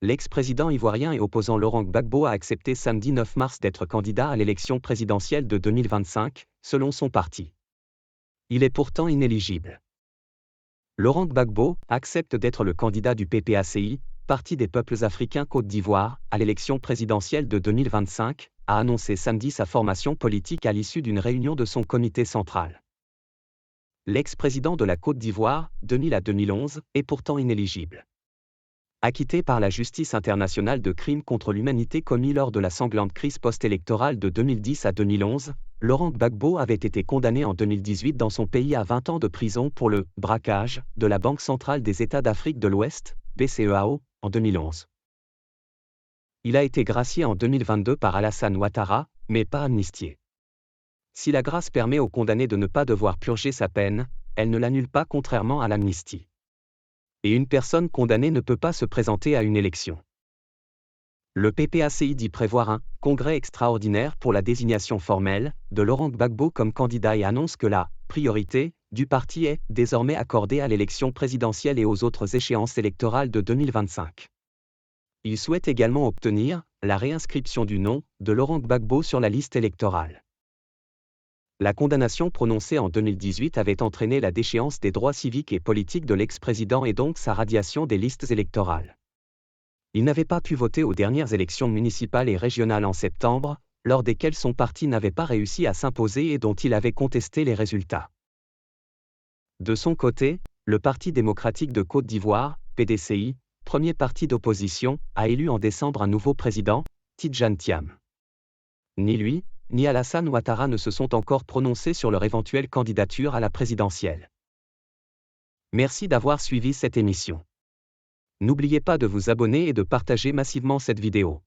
L'ex-président ivoirien et opposant Laurent Gbagbo a accepté samedi 9 mars d'être candidat à l'élection présidentielle de 2025, selon son parti. Il est pourtant inéligible. Laurent Gbagbo accepte d'être le candidat du PPACI, Parti des peuples africains Côte d'Ivoire, à l'élection présidentielle de 2025, a annoncé samedi sa formation politique à l'issue d'une réunion de son comité central. L'ex-président de la Côte d'Ivoire, 2000 à 2011, est pourtant inéligible. Acquitté par la justice internationale de crimes contre l'humanité commis lors de la sanglante crise post-électorale de 2010 à 2011, Laurent Gbagbo avait été condamné en 2018 dans son pays à 20 ans de prison pour le « braquage » de la Banque centrale des États d'Afrique de l'Ouest, BCEAO, en 2011. Il a été gracié en 2022 par Alassane Ouattara, mais pas amnistié. Si la grâce permet au condamné de ne pas devoir purger sa peine, elle ne l'annule pas contrairement à l'amnistie. Et une personne condamnée ne peut pas se présenter à une élection. Le PPACI dit prévoir un « congrès extraordinaire pour la désignation formelle » de Laurent Gbagbo comme candidat et annonce que la « priorité » du parti est désormais accordée à l'élection présidentielle et aux autres échéances électorales de 2025. Il souhaite également obtenir la réinscription du nom de Laurent Gbagbo sur la liste électorale. La condamnation prononcée en 2018 avait entraîné la déchéance des droits civiques et politiques de l'ex-président et donc sa radiation des listes électorales. Il n'avait pas pu voter aux dernières élections municipales et régionales en septembre, lors desquelles son parti n'avait pas réussi à s'imposer et dont il avait contesté les résultats. De son côté, le Parti démocratique de Côte d'Ivoire, PDCI, premier parti d'opposition, a élu en décembre un nouveau président, Tidjane Thiam. Ni lui, ni Alassane Ouattara ne se sont encore prononcés sur leur éventuelle candidature à la présidentielle. Merci d'avoir suivi cette émission. N'oubliez pas de vous abonner et de partager massivement cette vidéo.